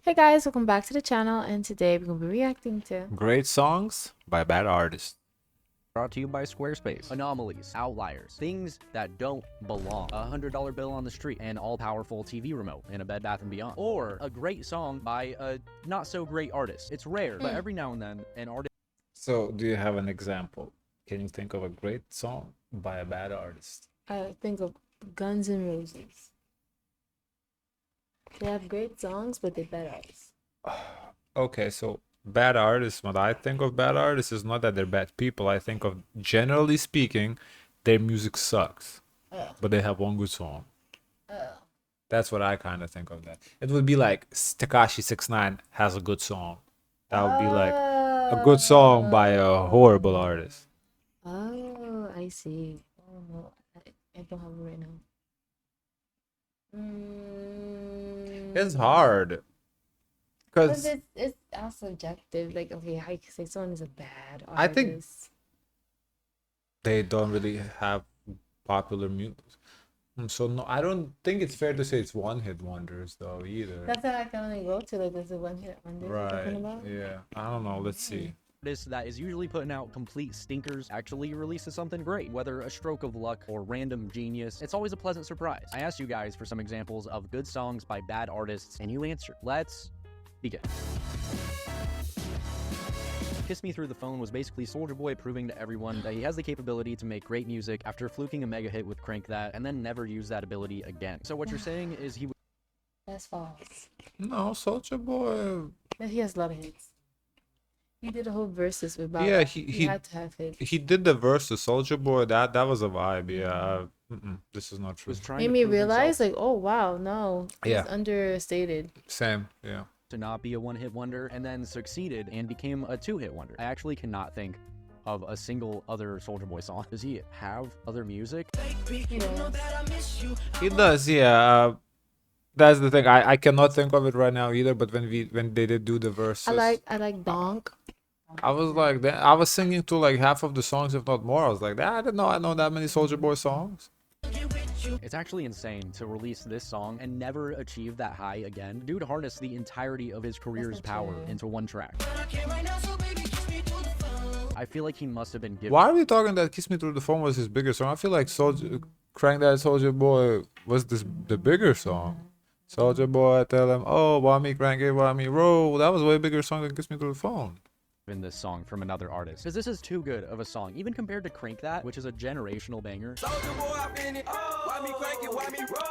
Hey guys, welcome back to the channel, and today we're going to be reacting to Great songs by bad artists. Brought to you by Squarespace. Anomalies, outliers, things that don't belong. A $100 bill on the street, an all-powerful TV remote in a Bed Bath & Beyond. Or a great song by a not-so-great artist. It's rare, but every now and then, an artist... So, do you have an example? Can you think of a great song by a bad artist? I think of Guns N' Roses. They have great songs, but they're bad artists. Okay, so bad artists, when I think of bad artists, is not that they're bad people. I think of, generally speaking, their music sucks. But they have one good song. That's what I kind of think of that. It would be like Tekashi 69 has a good song. That would be like a good song by a horrible artist. Oh, I see. Oh, I don't have it right now. It's hard. Because Because it's all subjective. Like, okay, how you can say someone is a bad artist? I think they don't really have popular music. So no, I don't think it's fair to say it's one-hit wonders though either. that's what I can only go to. Like, there's a one hit wonder you're talking about. Yeah. I don't know. Let's see. that is usually putting out complete stinkers actually releases something great. Whether a stroke of luck or random genius, it's always a pleasant surprise. I asked you guys for some examples of good songs by bad artists, and you answered. Let's begin. Kiss Me Through the Phone was basically Soulja Boy proving to everyone that he has the capability to make great music after fluking a mega hit with Crank That and then never use that ability again. So what you're saying is he That's false. No, Soulja Boy. But he has a lot of hits. He did a whole verses with Bob. Yeah, he had to have hits. he did the verse to Soulja Boy. That was a vibe. Yeah. This is not true. was trying Made to me prove realize, himself like, oh wow, no, Yeah. it's understated. Same. Yeah. to not be a one-hit wonder, and then succeeded and became a two-hit wonder. I actually cannot think of a single other Soulja Boy song. Does he have other music? He does. Yeah. That's the thing. I cannot think of it right now either. But when they did do the verses, I like Donk. I was like that. I was singing to like half of the songs, if not more. I was like, I didn't know I know that many Soulja Boy songs. It's actually insane to release this song and never achieve that high again. Dude harnessed the entirety of his career's not power true. into one track. I feel like he must have been given Why are we talking that "Kiss Me Through the Phone" was his bigger song? I feel like "Crank That Soulja Boy" was the bigger song. Soulja Boy, tell him, oh, why me crank it, why me roll? That was a way bigger song than "Kiss Me Through the Phone." in this song from another artist, because this is too good of a song, even compared to Crank That, which is a generational banger.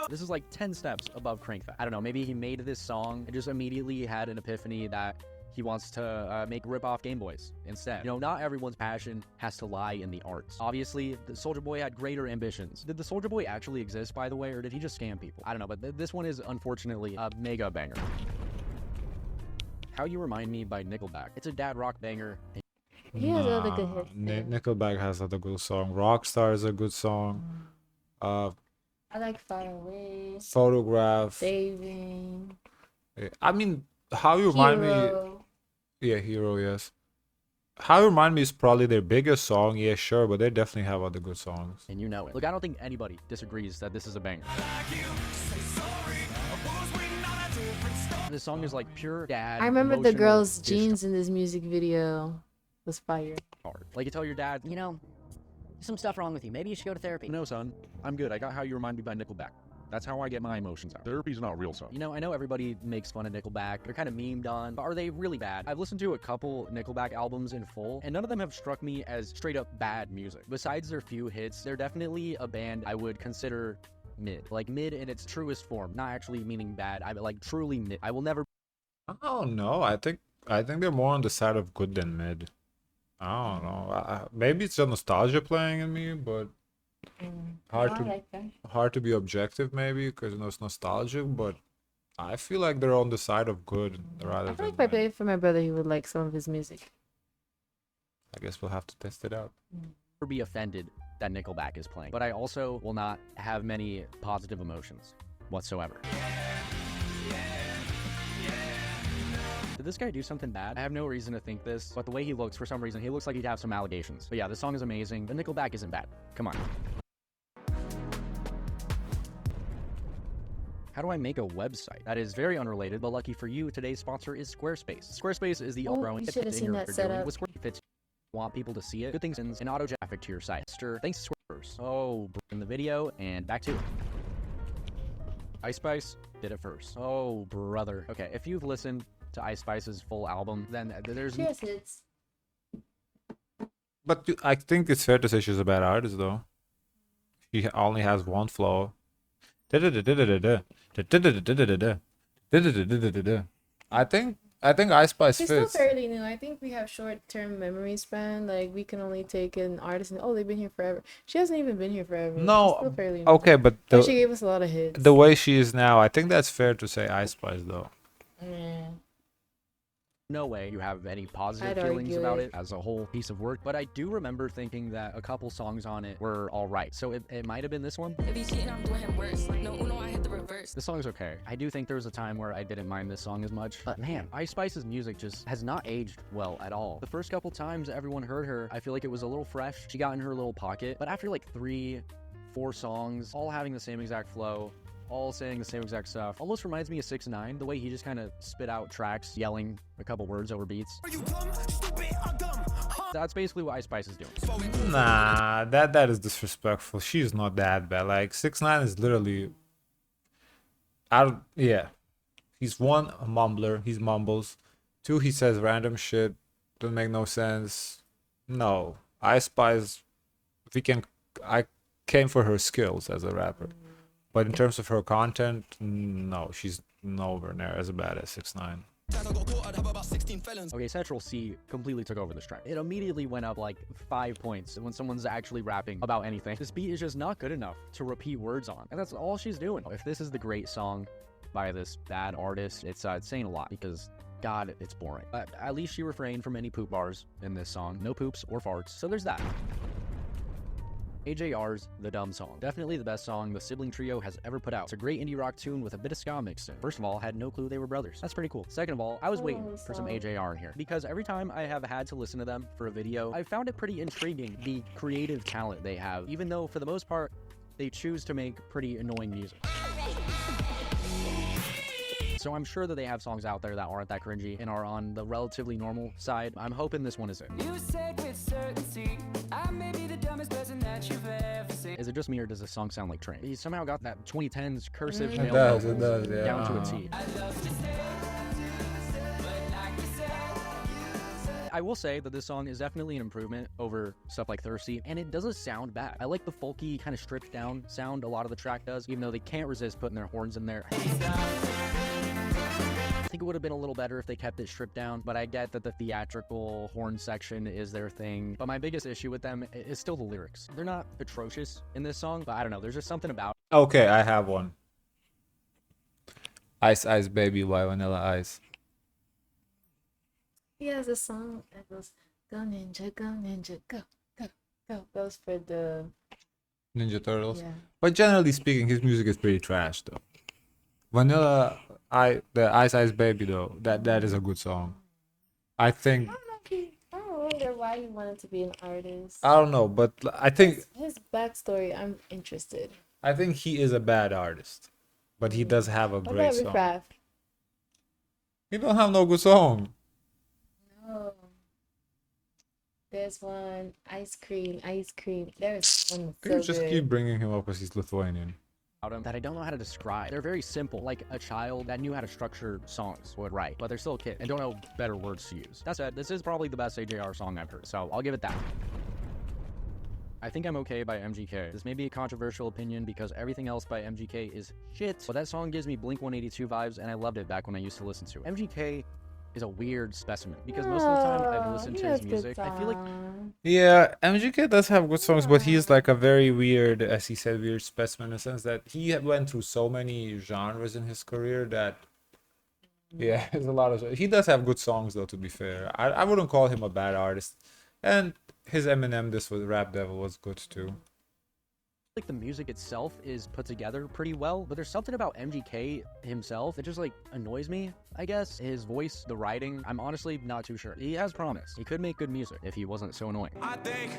This is like 10 steps above Crank That. I don't know, maybe he made this song and just immediately had an epiphany that he wants to make rip-off Game Boys instead. You know, not everyone's passion has to lie in the arts. Obviously, the Soulja Boy had greater ambitions. Did the Soulja Boy actually exist, by the way, or did he just scam people? I don't know, but this one is unfortunately a mega banger. How You Remind Me by Nickelback. It's a dad rock banger. He has other good hits. Nickelback has another good song. Rockstar is a good song. I like Far Away, Photograph. Saving, I mean, How You Remind Me. Hero. Yeah, Hero, yes. How You Remind Me is probably their biggest song, yeah, sure, but they definitely have other good songs. And you know it. Look, I don't think anybody disagrees that this is a banger. This song is like pure dad. I remember the emotional girl's dish jeans in this music video was fire. hard. Like you tell your dad, You know, there's some stuff wrong with you. Maybe you should go to therapy. no, son, I'm good. I got How You Remind Me by Nickelback. That's how I get my emotions out. Therapy's not real, son. You know, I know everybody makes fun of Nickelback. They're kind of memed on, but are they really bad? I've listened to a couple Nickelback albums in full, and none of them have struck me as straight up bad music. Besides their few hits, they're definitely a band I would consider mid. Like mid in its truest form. Not actually meaning bad. I like truly mid. I will never I don't know. I think they're more on the side of good than mid. I don't know. Maybe it's the nostalgia playing in me, but hard I to like that. hard to be objective maybe because it's nostalgic. But I feel like they're on the side of good rather I feel than like if I bad. played for my brother, he would like some of his music. I guess we'll have to test it out. be offended that Nickelback is playing, but I also will not have many positive emotions whatsoever. Did this guy do something bad? I have no reason to think this, but the way he looks, for some reason, he looks like he'd have some allegations. But yeah, this song is amazing. The Nickelback isn't bad. Come on. How do I make a website? That is very unrelated, but lucky for you, today's sponsor is Squarespace. Squarespace is the all-growing you should have seen that setup. with Squarespace fits. Want people to see it, good things and auto traffic to your site. Thanks to Squarespace. Oh, in the video and back to it. Ice Spice did it first. Oh, brother. Okay, if you've listened to Ice Spice's full album, then there's Yes, it's. But I think it's fair to say she's a bad artist, though. She only has one flaw. I think Ice Spice She's still fits. fairly new. I think we have short-term memory span. Like, we can only take an artist and, oh, they've been here forever. She hasn't even been here forever. No, She's still fairly new. Okay, but But she gave us a lot of hits. the way she is now, I think that's fair to say Ice Spice, though. Yeah. no way you have any positive I'd feelings argue about it. it as a whole piece of work, but I do remember thinking that a couple songs on it were all right. So it might have been this one. If he's cheating, I'm doing him worse. No, Uno, I hit the reverse. This song's okay. I do think there was a time where I didn't mind this song as much, but man, Ice Spice's music just has not aged well at all. The first couple times everyone heard her, I feel like it was a little fresh. She got in her little pocket, but after like 3-4 songs, all having the same exact flow, all saying the same exact stuff, almost reminds me of 6ix9ine, the way he just kind of spit out tracks, yelling a couple words over beats. Are you dumb, stupid, or dumb? That's basically what Ice Spice is doing. Nah, that is disrespectful. She's not that bad. Like 6ix9ine is literally, yeah. He's one, a mumbler. He mumbles. 2, he says random shit. Doesn't make no sense. No, Ice Spice. I came for her skills as a rapper, but in terms of her content, no, she's nowhere near as bad as 6ix9ine. Okay, Central C completely took over this track. It immediately went up like 5 points when someone's actually rapping about anything. This beat is just not good enough to repeat words on, and that's all she's doing. If this is the great song by this bad artist, it's saying a lot because God, it's boring. But at least she refrained from any poop bars in this song. No poops or farts, so there's that. AJR's The Dumb Song. Definitely the best song the sibling trio has ever put out. It's a great indie rock tune with a bit of ska mixed in. First of all, I had no clue they were brothers. That's pretty cool. Second of all, I was waiting for some AJR in here because every time I have had to listen to them for a video, I found it pretty intriguing, the creative talent they have, even though for the most part, they choose to make pretty annoying music. So I'm sure that they have songs out there that aren't that cringy and are on the relatively normal side. I'm hoping this one is it. You said with certainty, I may be the dumbest person that you've ever seen. Is it just me or does this song sound like Train? He somehow got that 2010s cursive It male does, vocals yeah. down to a T. I will say that this song is definitely an improvement over stuff like Thirsty, and it doesn't sound bad. I like the folky, kind of stripped down sound a lot of the track does, even though they can't resist putting their horns in there. I think it would have been a little better if they kept it stripped down, but I get that the theatrical horn section is their thing. But my biggest issue with them is still the lyrics. They're not atrocious in this song, but I don't know, there's just something about it. Okay, I have one. Ice Ice Baby by Vanilla Ice. He has a song that goes, go ninja, go, go, go. Goes for the, Ninja Turtles. yeah. But generally speaking, his music is pretty trash, though. The Ice Ice Baby, though, that is a good song. I think, I don't wonder why he wanted to be an artist. I don't know, but I think His backstory, I'm interested. he is a bad artist, but he does have a What great about song. Riff He don't have no good song. No. There's one, ice cream. There's one You so just good. keep bringing him up because he's Lithuanian. Them that I don't know how to describe. They're very simple, like a child that knew how to structure songs would write, but they're still a kid and don't know better words to use. That said, this is probably the best AJR song I've heard, so I'll give it that. I Think I'm Okay by MGK. This may be a controversial opinion because everything else by MGK is shit, but that song gives me Blink-182 vibes and I loved it back when I used to listen to it. MGK is a weird specimen because most of the time I've listened to his music, I feel like Yeah, MGK does have good songs, but he's like a very weird, as he said, weird specimen in the sense that he went through so many genres in his career that, yeah, there's a lot of. He does have good songs, though, to be fair. I wouldn't call him a bad artist. And his Eminem, this was Rap Devil, was good too. Like the music itself is put together pretty well, but there's something about MGK himself that just like annoys me, I guess. His voice, the writing, I'm honestly not too sure. He has promise. He could make good music if he wasn't so annoying. I think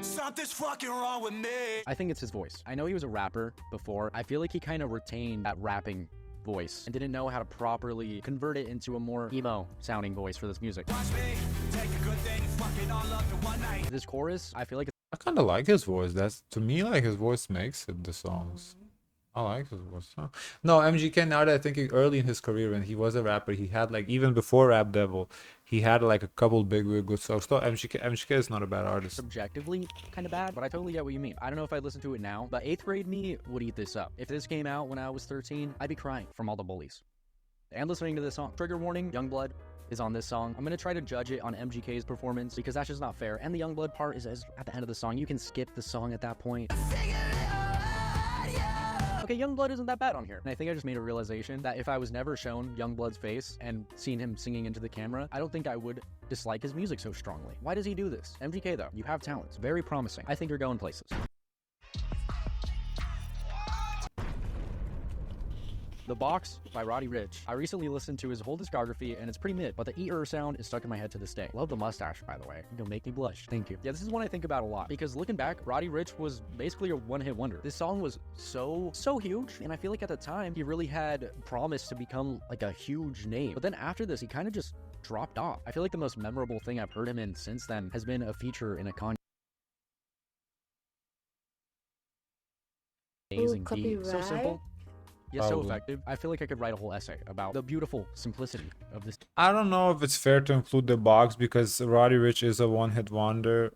something's fucking wrong with me. I think it's his voice. I know he was a rapper before. I feel like he kind of retained that rapping voice and didn't know how to properly convert it into a more emo sounding voice for this music. Watch me take a good thing, fuck it all up in one night. This chorus, I feel like I kind of like his voice. That's to me like his voice makes it the songs. I like his voice. Huh? No, MGK. Now that I think early in his career when he was a rapper, he had like even before Rap Devil, he had like a couple big good songs. So MGK is not a bad artist. subjectively kind of bad, but I totally get what you mean. I don't know if I'd listen to it now, but 8th grade me would eat this up. If this came out when I was 13, I'd be crying from all the bullies. And listening to this song. Trigger warning, YUNGBLUD is on this song. I'm gonna try to judge it on MGK's performance because that's just not fair. And the YUNGBLUD part is at the end of the song. You can skip the song at that point. Okay, YUNGBLUD isn't that bad on here. And I think I just made a realization that if I was never shown YUNGBLUD's face and seen him singing into the camera, I don't think I would dislike his music so strongly. Why does he do this? MGK though, you have talent. It's very promising. I think you're going places. The Box by Roddy Ricch. I recently listened to his whole discography and it's pretty mid, but the E-er sound is stuck in my head to this day. Love the mustache, by the way. You'll make me blush. Thank you. Yeah, this is one I think about a lot because looking back, Roddy Ricch was basically a one-hit wonder. This song was so huge, and I feel like at the time he really had promised to become like a huge name. But then after this, he kind of just dropped off. I feel like the most memorable thing I've heard him in since then has been a feature in a Kanye. Amazing beat. So simple. Yeah, so Probably. effective. I feel like I could write a whole essay about the beautiful simplicity of this. I don't know if it's fair to include the Box because Roddy Ricch is a one-hit wonder,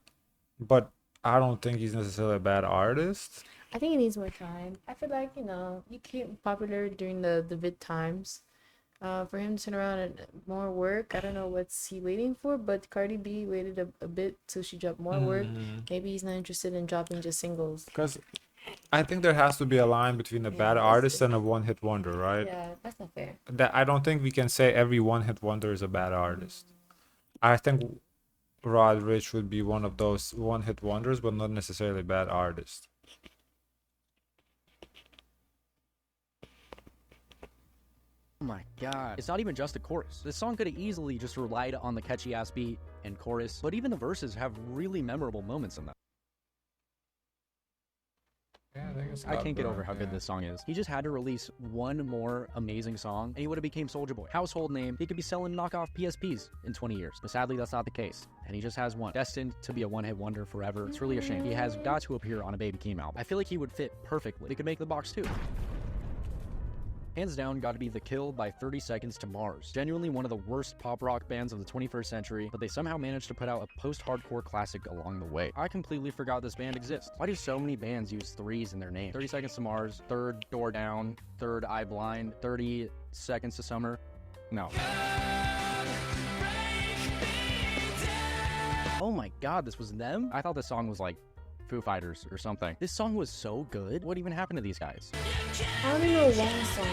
but I don't think he's necessarily a bad artist. I think he needs more time. I feel like, you know, he came popular during the vid times. For him to turn around and more work, I don't know what's he waiting for, but Cardi B waited a bit till she dropped more work. Maybe he's not interested in dropping just singles. Because I think there has to be a line between a bad that's artist it. and a one-hit wonder, right? Yeah, that's not fair. That I don't think we can say every one-hit wonder is a bad artist. I think Rod Rich would be one of those one-hit wonders, but not necessarily a bad artist. Oh my god. It's not even just the chorus. This song could have easily just relied on the catchy ass beat and chorus, but even the verses have really memorable moments in them. Yeah, I think it's I can't get over how good this song is. He just had to release one more amazing song and he would have became Soulja Boy. Household name. He could be selling knockoff PSPs in 20 years. But sadly, that's not the case. And he just has one. Destined to be a one-hit wonder forever. It's really a shame. He has got to appear on a Baby Keem album. I feel like he would fit perfectly. They could make the Box too. Hands down, got to be The Kill by 30 Seconds to Mars. Genuinely one of the worst pop rock bands of the 21st century, but they somehow managed to put out a post-hardcore classic along the way. I completely forgot this band exists. Why do so many bands use threes in their name? 30 Seconds to Mars, Third Door Down, Third Eye Blind, 30 Seconds to Summer. No. Oh my god, this was them? I thought this song was like Foo Fighters or something. This song was so good. What even happened to these guys? I only know one song.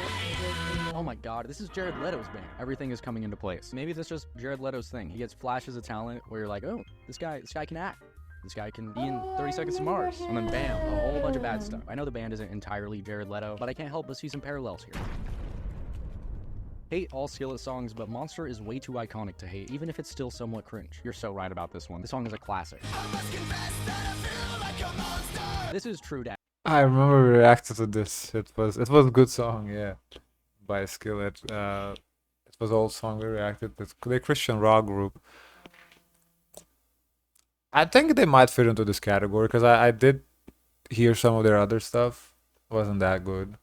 Oh my god, this is Jared Leto's band. Everything is coming into place. Maybe that's just Jared Leto's thing. He gets flashes of talent where you're like, oh, this guy can act. This guy can be in 30 Seconds to Mars. And then bam, a whole bunch of bad stuff. I know the band isn't entirely Jared Leto, but I can't help but see some parallels here. Hate all Skillet songs, but Monster is way too iconic to hate, even if it's still somewhat cringe. You're so right about this one. This song is a classic. This is true dad. I remember we reacted to this. It was a good song, yeah, by Skillet. It was old song we reacted. It's the Christian rock group. I think they might fit into this category because I did hear some of their other stuff. Wasn't that good,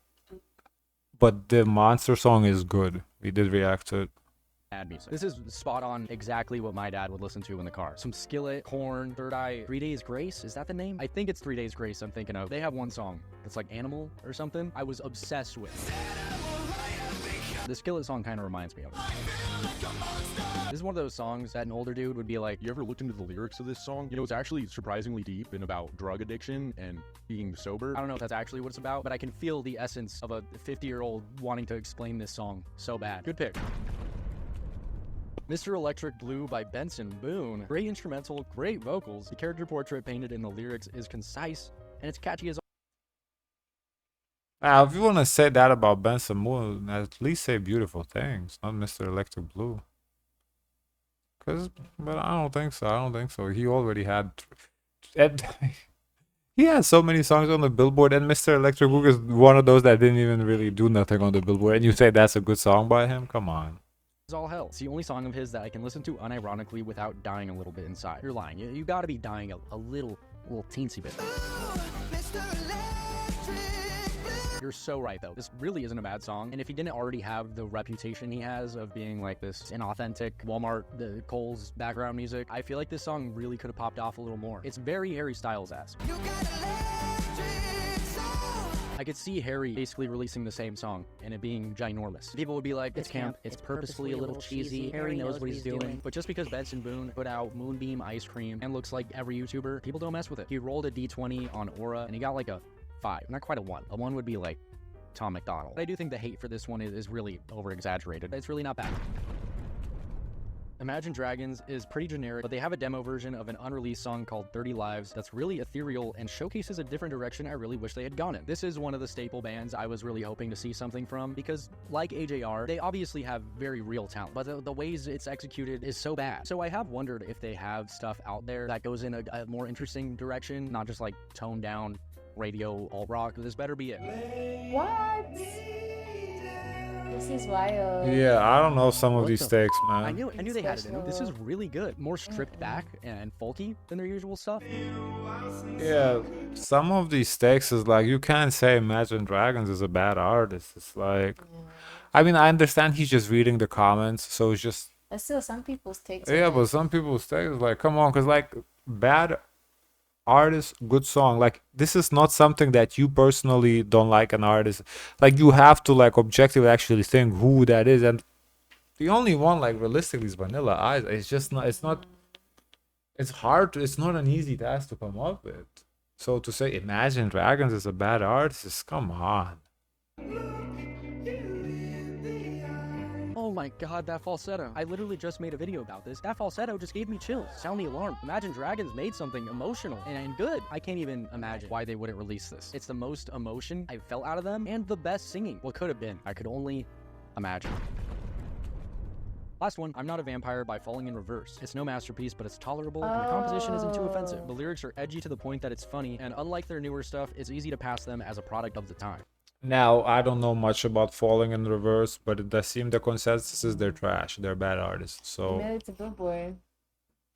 but the Monster song is good. We did react to it. Bad music. This is spot on exactly what my dad would listen to in the car. Some Skillet, Korn, Third Eye, 3 Days Grace. Is that the name? I think it's 3 Days Grace I'm thinking of. They have one song that's like Animal or something. I was obsessed with. The Skillet song kind of reminds me of it. This is one of those songs that an older dude would be like, You ever looked into the lyrics of this song? You know, it's actually surprisingly deep and about drug addiction and being sober. I don't know if that's actually what it's about, but I can feel the essence of a 50-year-old wanting to explain this song so bad. Good pick. Mr. Electric Blue by Benson, Boone. Great instrumental, great vocals. The character portrait painted in the lyrics is concise, and it's catchy as If you want to say that about Benson Moore, at least say beautiful things, not Mr. Electric Blue. But I don't think so. I don't think so. He already had. And he has so many songs on the Billboard, and Mr. Electric Blue is one of those that didn't even really do nothing on the Billboard. And you say that's a good song by him? Come on. It's all hell. It's the only song of his that I can listen to unironically without dying a little bit inside. You're lying. You gotta be dying a little teensy bit. You're so right, though. This really isn't a bad song, and if he didn't already have the reputation he has of being like this inauthentic Walmart, the Kohl's background music, I feel like this song really could have popped off a little more. It's very Harry Styles-esque. I could see Harry basically releasing the same song and it being ginormous. People would be like, it's camp, it's purposefully a little cheesy, Harry knows what he's doing. But just because Benson Boone put out Moonbeam Ice Cream and looks like every YouTuber, people don't mess with it. He rolled a D20 on Aura and he got like a 5, not quite a 1. A 1 would be like Tom McDonald. But I do think the hate for this one is really over-exaggerated. It's really not bad. Imagine Dragons is pretty generic, but they have a demo version of an unreleased song called 30 Lives that's really ethereal and showcases a different direction I really wish they had gone in. This is one of the staple bands I was really hoping to see something from because, like AJR, they obviously have very real talent, but the ways it's executed is so bad. So I have wondered if they have stuff out there that goes in a more interesting direction, not just like toned down radio alt rock. This better be it. What? This is wild. Yeah, I don't know some of What these the- takes, I man. knew they had it in them. This is really good. More stripped back and folky than their usual stuff. Yeah, some of these takes is like you can't say Imagine Dragons is a bad artist. It's like, I mean, I understand he's just reading the comments, so it's just But still, some people's takes. yeah. But some people's takes is like, come on, because like bad artist, good song. Like this is not something that you personally don't like an artist. Like you have to like objectively actually think who that is, and the only one like realistically is Vanilla Ice. It's just not. It's not. It's hard. It's not an easy task to come up with. So to say Imagine Dragons is a bad artist is come on. Oh my god, that falsetto. I literally just made a video about this. That falsetto just gave me chills. Sound the alarm. Imagine Dragons made something emotional and good. I can't even imagine why they wouldn't release this. It's the most emotion I've felt out of them and the best singing. What could have been? I could only imagine. Last one, I'm Not a Vampire by Falling in Reverse. It's no masterpiece, but it's tolerable, and the composition isn't too offensive. The lyrics are edgy to the point that it's funny, and unlike their newer stuff, it's easy to pass them as a product of the time. Now I don't know much about Falling in Reverse, but it does seem the consensus is they're trash. They're bad artists. So Made it to Billboard.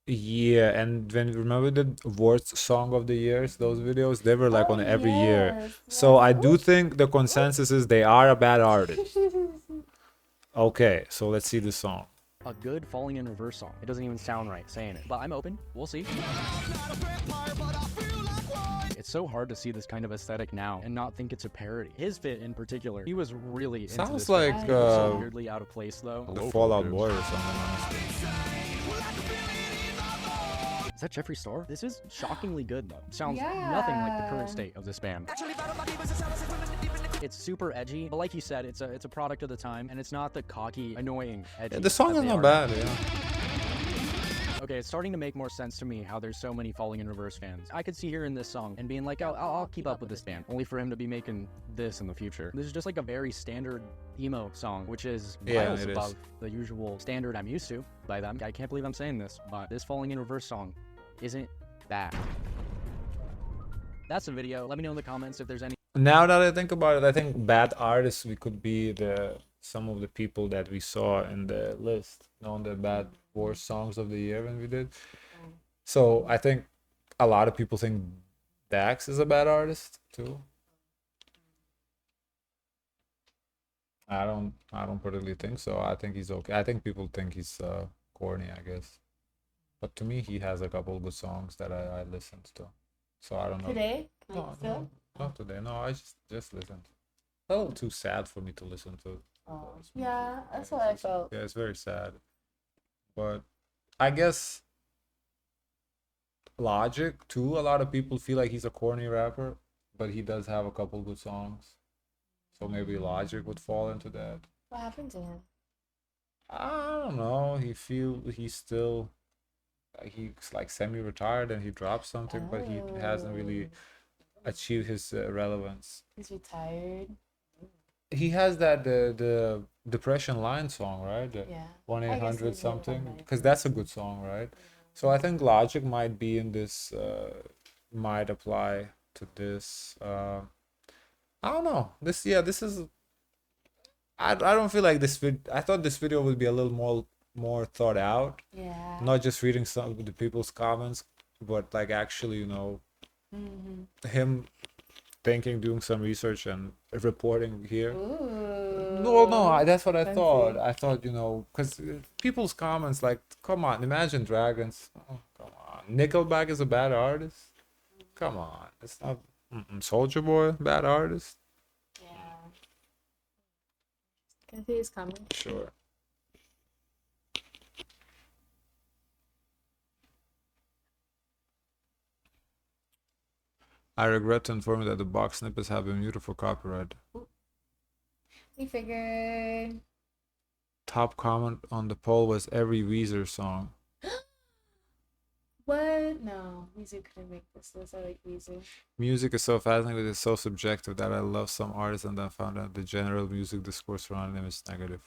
yeah, and when remember the worst song of the years, those videos, they were like on every year. Yes, So I yes. do think the consensus is they are a bad artist. Okay, so let's see the song. A good Falling in Reverse song. It doesn't even sound right saying it, but I'm open. We'll see. It's so hard to see this kind of aesthetic now and not think it's a parody. His fit in particular, he was really into Sounds this like band. It was so weirdly out of place though. the Fallout Boy or something, honestly. Is that Jeffree Star? This is shockingly good though. Sounds nothing like the current Yeah. state of this band. It's super edgy, but like you said, it's a product of the time, and it's not the cocky, annoying edgy. Yeah, the song that is they not are bad, now. yeah. Okay, it's starting to make more sense to me how there's so many Falling in Reverse fans. I could see hearing this song and being like, I'll keep up with this band, only for him to be making this in the future. This is just like a very standard emo song, which is Yeah, miles it is. above the usual standard I'm used to by them. I can't believe I'm saying this, but this Falling in Reverse song isn't bad. That's the video. Let me know in the comments if there's any Now that I think about it, I think bad artists we could be some of the people that we saw in the list, on the bad worst songs of the year when we did. So I think a lot of people think Dax is a bad artist too. I don't particularly think so. I think he's okay. I think people think he's corny, I guess. But to me, he has a couple good songs that I listened to. So I don't know. Today? No, Like, still? not today. No, I just listened. A little too sad for me to listen to. Oh, yeah, that's what I felt. Yeah, it's very sad. But I guess Logic too. A lot of people feel like he's a corny rapper, but he does have a couple good songs. So maybe Logic would fall into that. What happened to him? I don't know. He's still he's like semi-retired and he dropped something, but he hasn't really Oh, achieved his relevance. he's retired. he has that the depression line song, right? The Yeah. 1-800 it's more of something, my- because that's a good song, right? So I think Logic might be in this, might apply to this. I don't know. This is. I don't feel like I thought this video would be a little more thought out, Yeah. not just reading some of the people's comments, but like actually, him thinking, doing some research and reporting here. Ooh. No, that's what I Fancy. thought. I thought, because people's comments, like, come on, Imagine Dragons. Oh, come on. Nickelback is a bad artist. Come on. It's not. Soulja Boy, bad artist. Yeah. Can I see his comment? Sure. I regret to inform you that the box snippets have been muted for copyright. We figured. Top comment on the poll was every Weezer song. What? No, Weezer couldn't make this list. I like Weezer. Music is so fascinating, but it's so subjective that I love some artists and then found out the general music discourse around them is negative.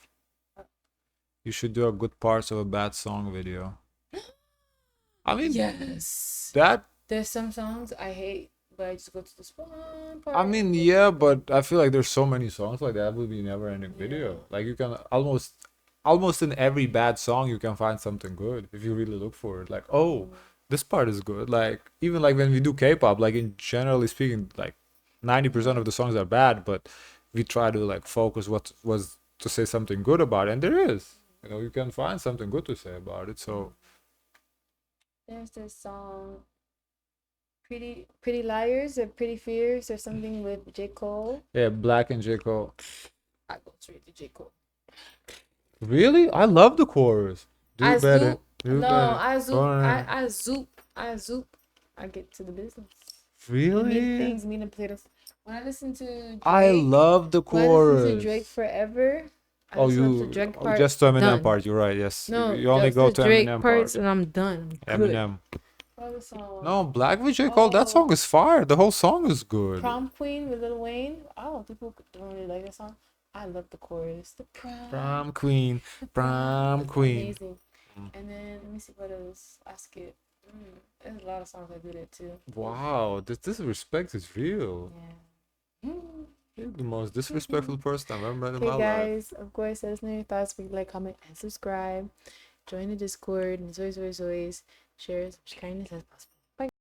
You should do a good parts of a bad song video. I mean, Yes. that. There's some songs I hate, but I just go to this one part. I mean, yeah, but I feel like there's so many songs like that would be never-ending video. Like you can almost in every bad song you can find something good if you really look for it. Like, oh, this part is good. Like even like when we do K-pop, like in generally speaking, like 90% of the songs are bad, but we try to like focus what was to say something good about it, and there is. You can find something good to say about it. So there's this song, Pretty Liars or Pretty Fears or something with J. Cole. yeah, Black and J. Cole. I go straight to J. Cole. Really? I love the chorus. Do I better. zoop. Do No, better. I zoop. Alright. I zoop. I get to the business. Really? Make things mean and potatoes. When I listen to Drake, I love the when I chorus. listen to Drake Forever, I Oh, listen up you to Drake part, just to Eminem done. part. You're right. Yes. No, you only just go the to Drake Eminem parts part. and I'm done. I'm good. Eminem. What other song? No, Black with J. Cole. That song is fire. The whole song is good. Prom Queen with Lil Wayne. Oh, people don't really like that song. I love the chorus. The Prom Queen. Prom It's Queen. amazing. And then let me see what else. Ask it. There's a lot of songs I do that too. Wow, this respect is real. Yeah. You're the most disrespectful person I've ever met in Okay, my life. guys. Of course, let us know your thoughts. Please like, comment, and subscribe. Join the Discord. And as always, share as much kindness as possible.